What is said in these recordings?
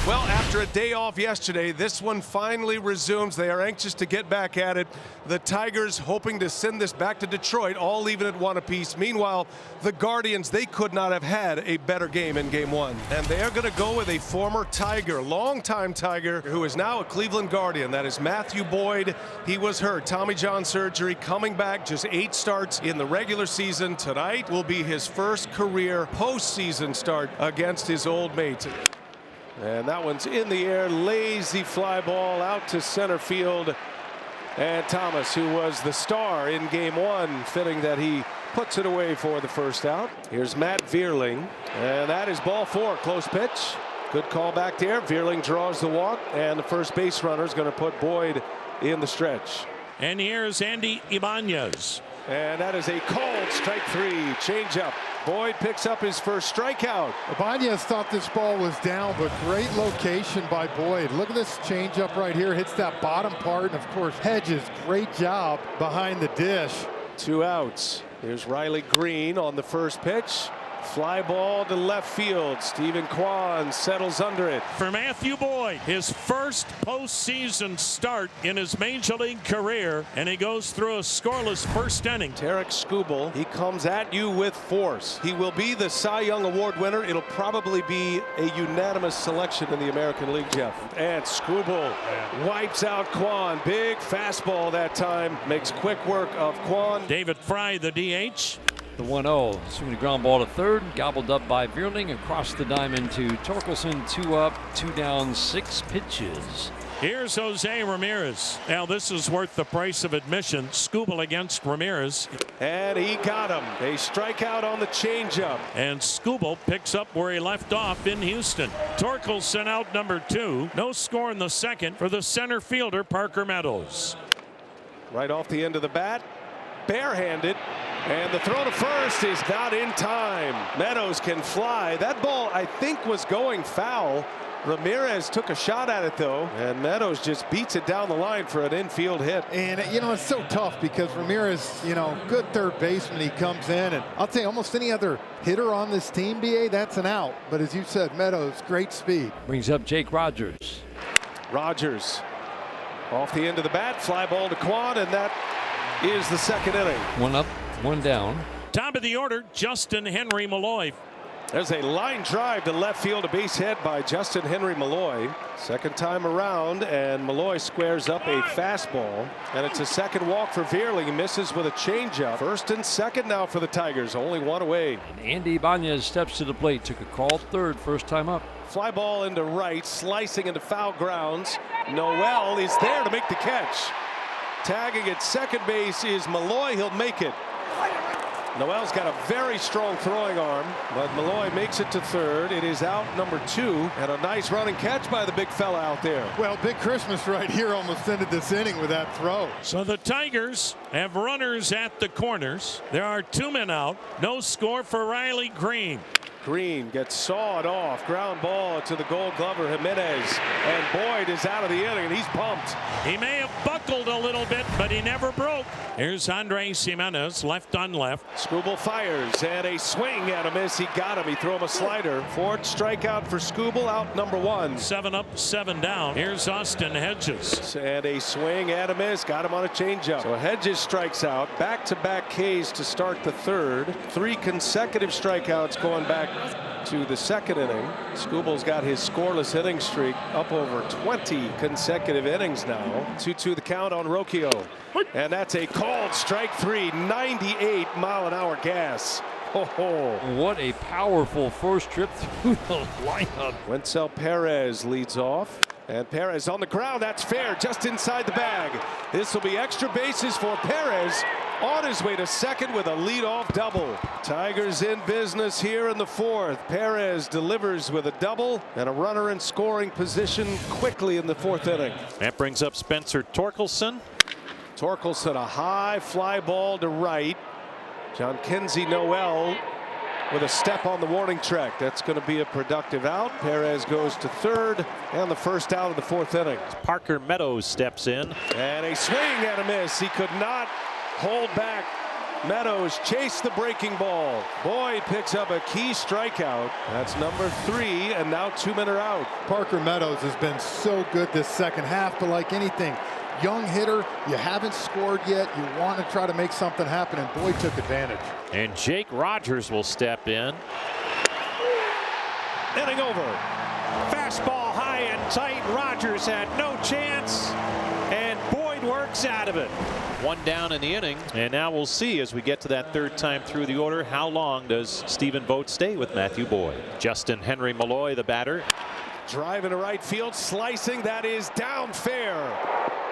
Well, after a day off yesterday, this one finally resumes. They are anxious to get back at it. The Tigers hoping to send this back to Detroit, all leaving at 1 apiece. Meanwhile, the Guardians, they could not have had a better game in game 1. And they are going to go with a former Tiger, longtime Tiger, who is now a Cleveland Guardian. That is Matthew Boyd. He was hurt, Tommy John surgery, coming back, just 8 starts in the regular season. Tonight will be his first career postseason start against his old mates. And that one's in the air, lazy fly ball out to center field. And Thomas, who was the star in game 1, fitting that he puts it away for the first out. Here's Matt Vierling, and that is ball 4. Close pitch. Good call back there. Vierling draws the walk, and the first base runner is going to put Boyd in the stretch. And here's Andy Ibanez. And that is a cold strike 3. Changeup. Boyd picks up his first strikeout. Guadians thought this ball was down, but great location by Boyd. Look at this changeup right here. Hits that bottom part. And of course, Hedges, great job behind the dish. 2 outs. Here's Riley Green on the first pitch. Fly ball to left field. Stephen Kwan settles under it. For Matthew Boyd, his first postseason start in his major league career, and he goes through a scoreless first inning. Tarik Skubal, he comes at you with force. He will be the Cy Young Award winner. It'll probably be a unanimous selection in the American League, Jeff. And Skubal wipes out Kwan. Big fastball that time. Makes quick work of Kwan. David Fry, the DH. The 1-0, swinging the ground ball to third, gobbled up by Vierling, across the diamond to Torkelson. 2 up, 2 down, 6 pitches. Here's Jose Ramirez. Now this is worth the price of admission. Skubal against Ramirez. And he got him. A strikeout on the changeup. And Skubal picks up where he left off in Houston. Torkelson out number 2. No score in the second for the center fielder Parker Meadows. Right off the end of the bat. Barehanded, and the throw to first is not in time. Meadows can fly. That ball, I think, was going foul. Ramirez took a shot at it, though, and Meadows just beats it down the line for an infield hit. And, you know, it's so tough because Ramirez, you know, good third baseman. He comes in, and I'll tell you, almost any other hitter on this team, BA, that's an out. But as you said, Meadows, great speed. Brings up Jake Rogers. Rogers off the end of the bat, fly ball to Kwan, and that is the second inning. 1 up, 1 down. Top of the order, Justin Henry Malloy. There's a line drive to left field, a base hit by Justin Henry Malloy. Second time around, and Malloy squares up a fastball. And it's a second walk for Vierling. He misses with a changeup. First and second now for the Tigers, only 1 away. And Andy Ibanez steps to the plate, took a call third, first time up. Fly ball into right, slicing into foul grounds. Noel is there to make the catch. Tagging at second base is Malloy. He'll make it. Noel's got a very strong throwing arm, but Malloy makes it to third. It is out number 2, and a nice running catch by the big fella out there. Well, Big Christmas right here almost ended this inning with that throw. So the Tigers have runners at the corners. There are 2 men out. No score for Riley Green. Green gets sawed off. Ground ball to the Gold Glover Jimenez, and Boyd is out of the inning, and he's pumped. He may have buckled a little bit, but he never broke. Here's Andres Jimenez, left on left. Skubal fires, and a swing and a miss. He got him. He threw him a slider. 4th strikeout for Skubal, out number 1. 7 up, 7 down. Here's Austin Hedges. And a swing and a miss. Got him on a changeup. So Hedges strikes out. Back-to-back Ks to start the third. 3 consecutive strikeouts going back to the second inning. Skubal's got his scoreless inning streak up over 20 consecutive innings now. 2-2 the count on Rocchio. And that's a called strike 3. 98-mile-an-hour gas. Oh, what a powerful first trip through the lineup. Wenzel Perez leads off. And Perez on the ground. That's fair. Just inside the bag. This will be extra bases for Perez. On his way to second with a leadoff double. Tigers in business here in the 4th. Perez delivers with a double and a runner in scoring position quickly in the 4th inning. That brings up Spencer Torkelson. Torkelson, a high fly ball to right. John Kinsey Noel with a step on the warning track. That's going to be a productive out. Perez goes to third, and the first out of the 4th inning. Parker Meadows steps in. And a swing and a miss. He could not hold back Meadows chased the breaking ball. Boyd picks up a key strikeout. That's number 3, and now 2 men are out. Parker Meadows has been so good this second half, but like anything, young hitter, you haven't scored yet. You want to try to make something happen, and Boyd took advantage. And Jake Rogers will step in. Inning over. Fastball high and tight. Rogers had no chance, and Boyd works out of it. 1 down in the inning, and now we'll see as we get to that 3rd time through the order, how long does Stephen Vogt stay with Matthew Boyd. Justin Henry Malloy, the batter. Drive into right field, slicing, that is down fair.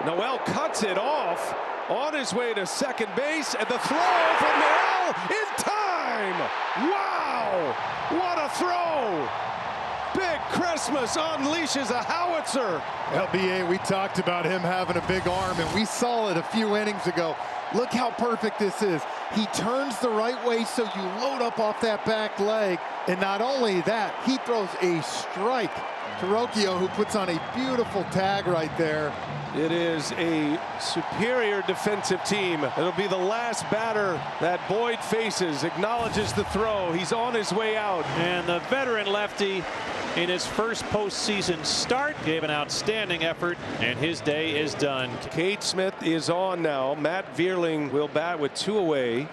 Noel cuts it off on his way to second base, and the throw from Noel in time. Wow, what a throw. Big Christmas unleashes a howitzer. LBA, we talked about him having a big arm, and we saw it a few innings ago. Look how perfect this is. He turns the right way, so you load up off that back leg. And not only that, he throws a strike to Rocchio, who puts on a beautiful tag right there. It is a superior defensive team. It'll be the last batter that Boyd faces. Acknowledges the throw. He's on his way out. And the veteran lefty, in his first postseason start, gave an outstanding effort, and his day is done. Cade Smith is on now. Matt Vierling will bat with 2 away.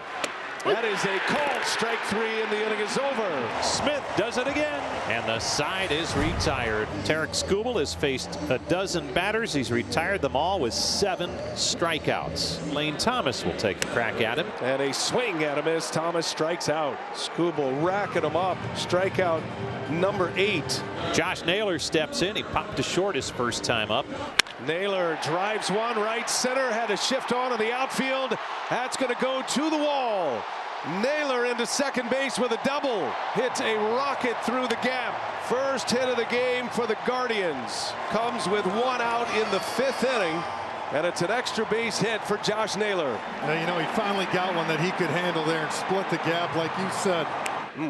That is a called strike 3, and the inning is over. Smith does it again, and the side is retired. Tarik Skubal has faced a dozen batters. He's retired them all with 7 strikeouts. Lane Thomas will take a crack at him. And a swing at him as Thomas strikes out. Skubal racking him up. Strikeout number 8. Josh Naylor steps in. He popped to short his first time up. Naylor drives one right center, had to shift on in the outfield. That's going to go to the wall. Naylor into second base with a double. Hits a rocket through the gap. First hit of the game for the Guardians. Comes with 1 out in the 5th inning. And it's an extra base hit for Josh Naylor. Now, you know, he finally got one that he could handle there and split the gap like you said.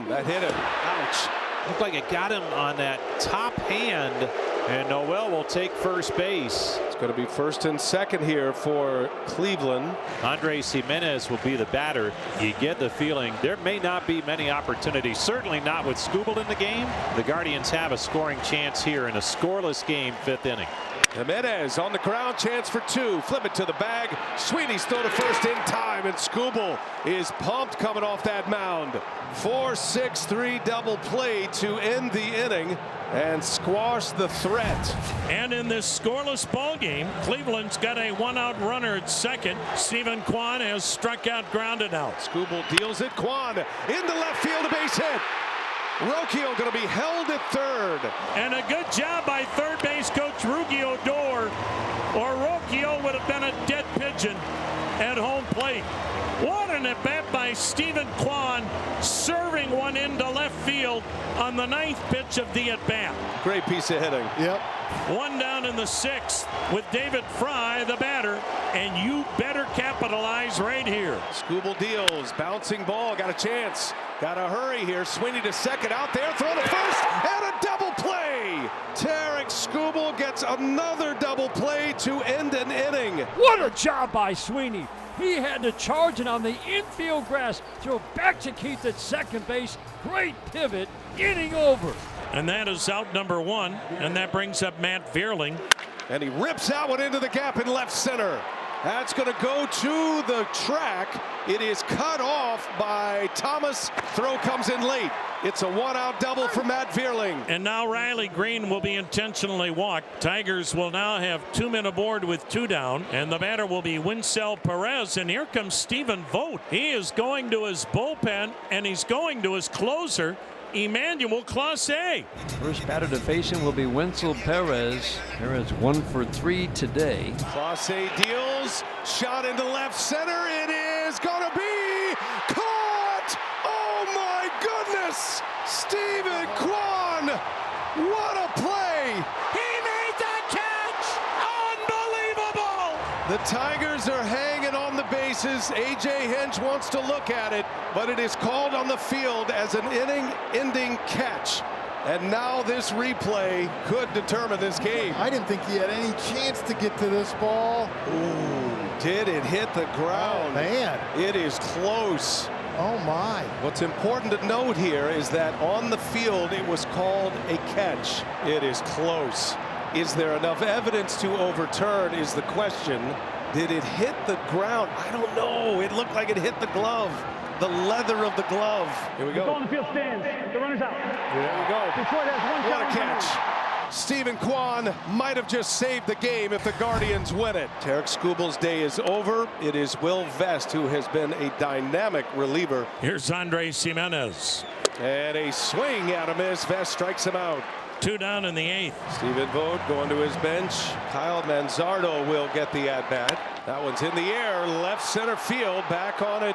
That hit him. Ouch. Looked like it got him on that top hand, and Noel will take first base. It's going to be 1st and 2nd here for Cleveland. Andres Jimenez will be the batter. You get the feeling there may not be many opportunities, certainly not with Skubal in the game. The Guardians have a scoring chance here in a scoreless game, 5th inning. Jimenez on the ground, chance for 2. Flip it to the bag. Sweeney's throw to first in time, and Skubal is pumped coming off that mound. 4-6-3 double play to end the inning and squash the threat. And in this scoreless ball game, Cleveland's got a 1-out runner at second. Stephen Kwan has struck out, grounded out. Skubal deals it. Kwan into left field, a base hit. Rocchio going to be held at 3rd. And a good job by third base coach Ruggiero Dor, or Rocchio would have been a dead pigeon at home plate. What an at-bat by Stephen Kwan, serving one into left field on the 9th pitch of the at-bat. Great piece of hitting. Yep. 1 down in the 6th with David Fry, the batter, and you better capitalize right here. Skubal deals, bouncing ball, got a chance. Got to hurry here. Sweeney to second, out there, throw to first, and a double play. Tarik Skubal gets another double play to end an inning. What a job by Sweeney. He had to charge it on the infield grass, throw back to Keith at second base. Great pivot, inning over. And that is out number 1, and that brings up Matt Vierling. And he rips that one into the gap in left center. That's going to go to the track. It is cut off by Thomas. Throw comes in late. It's a 1-out double for Matt Vierling. And now Riley Green will be intentionally walked. Tigers will now have 2 men aboard with 2 down, and the batter will be Winsell Perez. And here comes Stephen Vogt. He is going to his bullpen, and he's going to his closer, Emmanuel Clase. First batter to face him will be Winsell Perez. Perez 1 for 3 today. Clase deals, shot into left center. It is going to be caught. Oh my goodness. Stephen Kwan. What a play. He made that catch. Unbelievable. The Tigers are hanging on the bases. A.J. Hinch wants to look at it, but it is called on the field as an inning-ending catch. And now this replay could determine this game. I didn't think he had any chance to get to this ball. Ooh. Did it hit the ground? Oh, man. It is close. Oh, my. What's important to note here is that on the field it was called a catch. It is close. Is there enough evidence to overturn is the question. Did it hit the ground? I don't know. It looked like it hit the glove. The leather of the glove. Here we go. On the field stands. The runner's out. There we go. Detroit has one What a challenge. catch. Stephen Kwan might have just saved the game if the Guardians win it. Tarik Skubal's day is over. It is Will Vest who has been a dynamic reliever. Here's Andres Jimenez. And a swing out of miss. Vest strikes him out. 2 down in the 8th. Stephen Vogt going to his bench. Kyle Manzardo will get the at-bat. That one's in the air, left center field. Back on it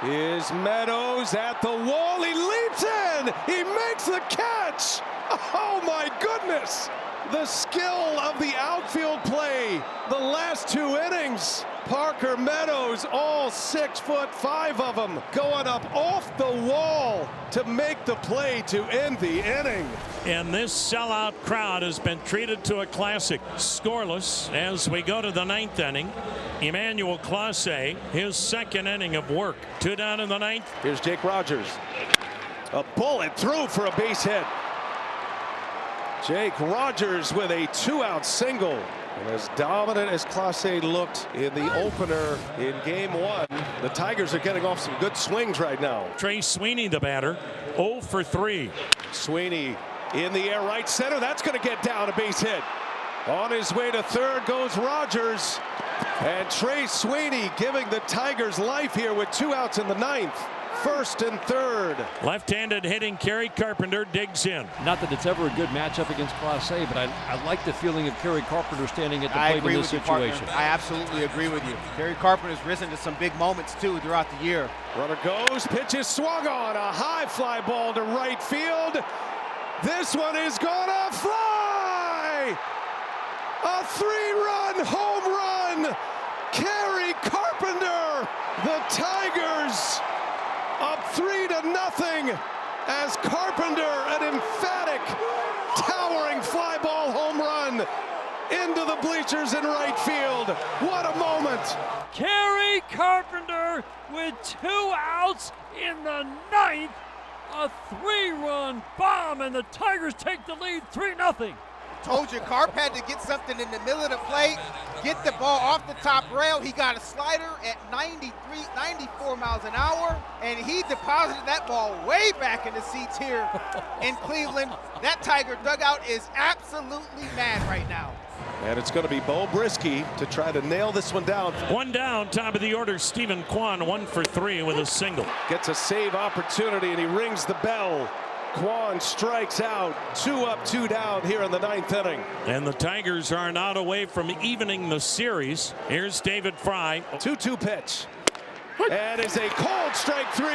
is Meadows at the wall. He leaps in. He makes the catch. Oh my goodness. The skill of the outfield play. The last 2 innings. Parker Meadows, all 6'5" of them, going up off the wall to make the play to end the inning. And this sellout crowd has been treated to a classic. Scoreless as we go to the 9th inning. Emmanuel Clase, his 2nd inning of work. 2 down in the 9th. Here's Jake Rogers. A bullet through for a base hit. Jake Rogers with a 2-out single. And as dominant as Clase looked in the opener in game 1, the Tigers are getting off some good swings right now. Trey Sweeney, the batter, 0 for 3. Sweeney in the air, right center. That's going to get down, a base hit. On his way to third goes Rogers. And Trey Sweeney giving the Tigers life here with 2 outs in the 9th. 1st and 3rd. Left-handed hitting Kerry Carpenter digs in. Not that it's ever a good matchup against Clase, but I like the feeling of Kerry Carpenter standing at the plate in this situation. I absolutely agree with you. Kerry Carpenter's risen to some big moments too throughout the year. Runner goes, pitch is swung on, a high fly ball to right field. This one is gonna fly! A 3-run home run! Kerry Carpenter! The Tigers up 3-0 as Carpenter, an emphatic, towering fly ball home run into the bleachers in right field. What a moment! Kerry Carpenter with 2 outs in the 9th. A 3-run bomb, and the Tigers take the lead 3-0. Told you, Carp had to get something in the middle of the plate, get the ball off the top rail. He got a slider at 94 miles an hour, and he deposited that ball way back in the seats here in Cleveland. That Tiger dugout is absolutely mad right now. And it's going to be Bo Brisky to try to nail this one down. 1 down, top of the order, Stephen Kwan, 1 for 3 with a single. Gets a save opportunity, and he rings the bell. Kwan strikes out. 2 up, 2 down here in the 9th inning. And the Tigers are not away from evening the series. Here's David Fry. 2-2 pitch. And it's a cold strike 3.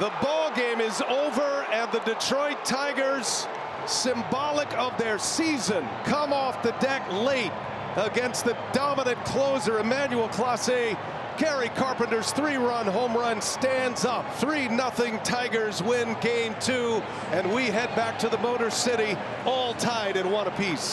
The ball game is over, and the Detroit Tigers, symbolic of their season, come off the deck late against the dominant closer, Emmanuel Clase. Kerry Carpenter's 3-run home run stands up. 3-0 Tigers win game 2, and we head back to the Motor City, all tied at 1 apiece.